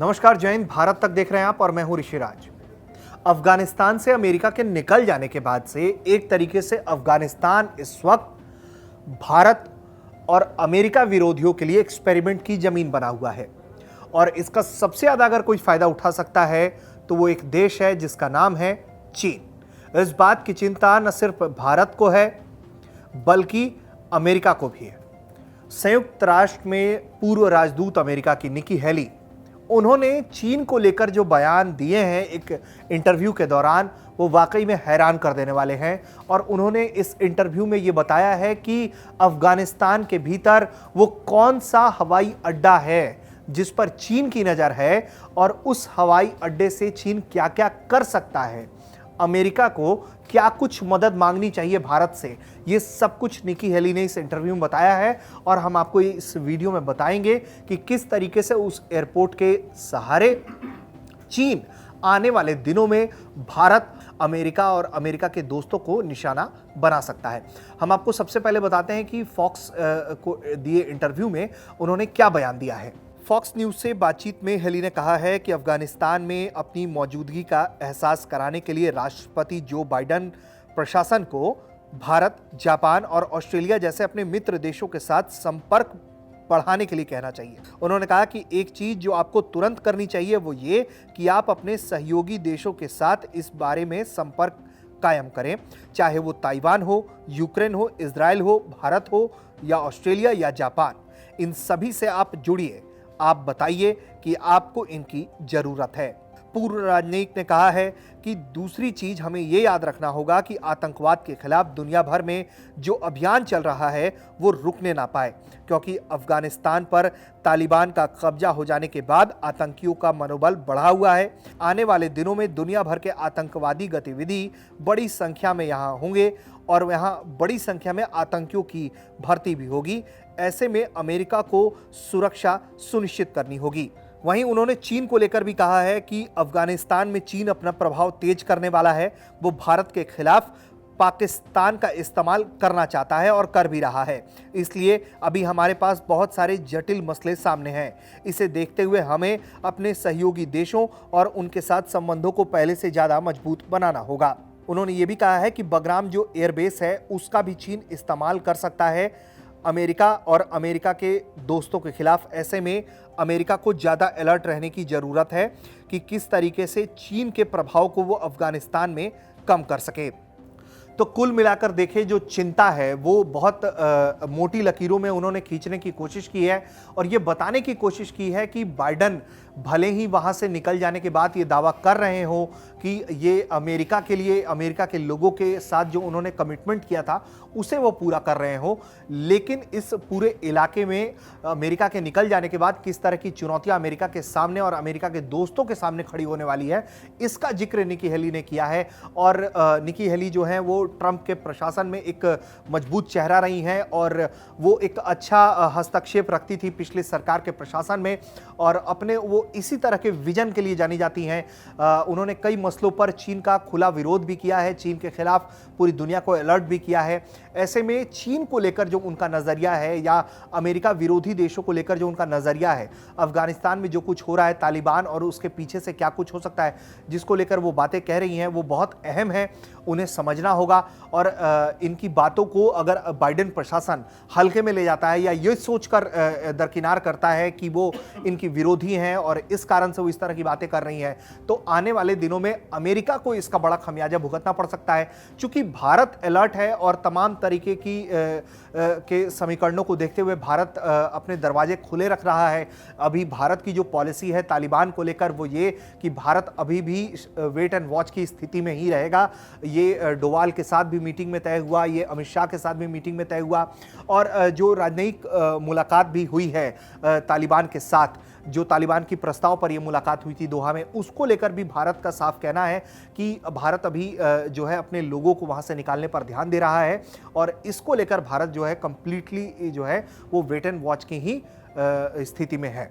नमस्कार, जय हिंद। भारत तक देख रहे हैं आप और मैं हूं ऋषिराज। अफगानिस्तान से अमेरिका के निकल जाने के बाद से एक तरीके से अफगानिस्तान इस वक्त भारत और अमेरिका विरोधियों के लिए एक्सपेरिमेंट की जमीन बना हुआ है और इसका सबसे ज्यादा अगर कोई फायदा उठा सकता है तो वो एक देश है जिसका नाम है चीन। इस बात की चिंता न सिर्फ भारत को है बल्कि अमेरिका को भी है। संयुक्त राष्ट्र में पूर्व राजदूत अमेरिका की निकी हेली, उन्होंने चीन को लेकर जो बयान दिए हैं एक इंटरव्यू के दौरान, वो वाकई में हैरान कर देने वाले हैं। और उन्होंने इस इंटरव्यू में ये बताया है कि अफगानिस्तान के भीतर वो कौन सा हवाई अड्डा है जिस पर चीन की नज़र है और उस हवाई अड्डे से चीन क्या क्या कर सकता है, अमेरिका को क्या कुछ मदद मांगनी चाहिए भारत से। ये सब कुछ निकी हेली ने इस इंटरव्यू में बताया है और हम आपको इस वीडियो में बताएंगे कि किस तरीके से उस एयरपोर्ट के सहारे चीन आने वाले दिनों में भारत, अमेरिका और अमेरिका के दोस्तों को निशाना बना सकता है। हम आपको सबसे पहले बताते हैं कि फॉक्स को दिए इंटरव्यू में उन्होंने क्या बयान दिया है। फॉक्स न्यूज से बातचीत में हेली ने कहा है कि अफगानिस्तान में अपनी मौजूदगी का एहसास कराने के लिए राष्ट्रपति जो बाइडेन प्रशासन को भारत, जापान और ऑस्ट्रेलिया जैसे अपने मित्र देशों के साथ संपर्क बढ़ाने के लिए कहना चाहिए। उन्होंने कहा कि एक चीज जो आपको तुरंत करनी चाहिए वो ये कि आप अपने सहयोगी देशों के साथ इस बारे में संपर्क कायम करें, चाहे वो ताइवान हो, यूक्रेन हो, इजराइल हो, भारत हो या ऑस्ट्रेलिया या जापान। इन सभी से आप जुड़िए, आप बताइए कि आपको इनकी जरूरत है। पूर्व राजनयिक ने कहा है कि दूसरी चीज हमें यह याद रखना होगा कि आतंकवाद के खिलाफ दुनिया भर में जो अभियान चल रहा है वो रुकने ना पाए, क्योंकि अफगानिस्तान पर तालिबान का कब्जा हो जाने के बाद आतंकियों का मनोबल बढ़ा हुआ है। आने वाले दिनों में दुनिया भर के आतंकवादी गतिविधि बड़ी संख्या में यहाँ होंगे और यहाँ बड़ी संख्या में आतंकियों की भर्ती भी होगी। ऐसे में अमेरिका को सुरक्षा सुनिश्चित करनी होगी। वहीं उन्होंने चीन को लेकर भी कहा है कि अफगानिस्तान में चीन अपना प्रभाव तेज करने वाला है। वो भारत के खिलाफ पाकिस्तान का इस्तेमाल करना चाहता है और कर भी रहा है। इसलिए अभी हमारे पास बहुत सारे जटिल मसले सामने हैं। इसे देखते हुए हमें अपने सहयोगी देशों और उनके साथ संबंधों को पहले से ज़्यादा मजबूत बनाना होगा। उन्होंने ये भी कहा है कि बगराम जो एयरबेस है उसका भी चीन इस्तेमाल कर सकता है अमेरिका और अमेरिका के दोस्तों के खिलाफ। ऐसे में अमेरिका को ज़्यादा अलर्ट रहने की ज़रूरत है कि किस तरीके से चीन के प्रभाव को वो अफगानिस्तान में कम कर सके। तो कुल मिलाकर देखें, जो चिंता है वो बहुत मोटी लकीरों में उन्होंने खींचने की कोशिश की है और ये बताने की कोशिश की है कि बाइडेन भले ही वहाँ से निकल जाने के बाद ये दावा कर रहे हो कि ये अमेरिका के लिए, अमेरिका के लोगों के साथ जो उन्होंने कमिटमेंट किया था उसे वो पूरा कर रहे हो, लेकिन इस पूरे इलाके में अमेरिका के निकल जाने के बाद किस तरह की चुनौतियां अमेरिका के सामने और अमेरिका के दोस्तों के सामने खड़ी होने वाली है, इसका जिक्र निकी हेली ने किया है। और निकी हेली जो है वो ट्रंप के प्रशासन में एक मजबूत चेहरा रही हैं और वो एक अच्छा हस्तक्षेप रखती थी पिछले सरकार के प्रशासन में और अपने वो इसी तरह के विजन के लिए जानी जाती हैं। उन्होंने कई मसलों पर चीन का खुला विरोध भी किया है, चीन के खिलाफ पूरी दुनिया को अलर्ट भी किया है। ऐसे में चीन को लेकर जो उनका नज़रिया है या अमेरिका विरोधी देशों को लेकर जो उनका नज़रिया है, अफगानिस्तान में जो कुछ हो रहा है, तालिबान और उसके पीछे से क्या कुछ हो सकता है, जिसको लेकर वो बातें कह रही हैं, वो बहुत अहम है, उन्हें समझना होगा। और इनकी बातों को अगर बाइडेन प्रशासन हल्के में ले जाता है या ये सोचकर दरकिनार करता है कि वो इनकी विरोधी हैं और इस कारण से वो इस तरह की बातें कर रही हैं, तो आने वाले दिनों में अमेरिका को इसका बड़ा खमियाजा भुगतना पड़ सकता है। चूंकि भारत अलर्ट है और तमाम तरीके की के समीकरणों को देखते हुए भारत अपने दरवाजे खुले रख रहा है। अभी भारत की जो पॉलिसी है तालिबान को लेकर वो ये कि भारत अभी भी वेट एंड वॉच की स्थिति में ही रहेगा। ये डोवाल के साथ भी मीटिंग में तय हुआ, ये अमित शाह के साथ भी मीटिंग में तय हुआ और जो राजनयिक मुलाकात भी हुई है तालिबान के साथ, जो तालिबान की प्रस्ताव पर यह मुलाकात हुई थी दोहा में, उसको लेकर भी भारत का साफ कहना है कि भारत अभी जो है अपने लोगों को वहां से निकालने पर ध्यान दे रहा है और इसको लेकर भारत जो है कंप्लीटली जो है वो वेट एंड वॉच की ही स्थिति में है।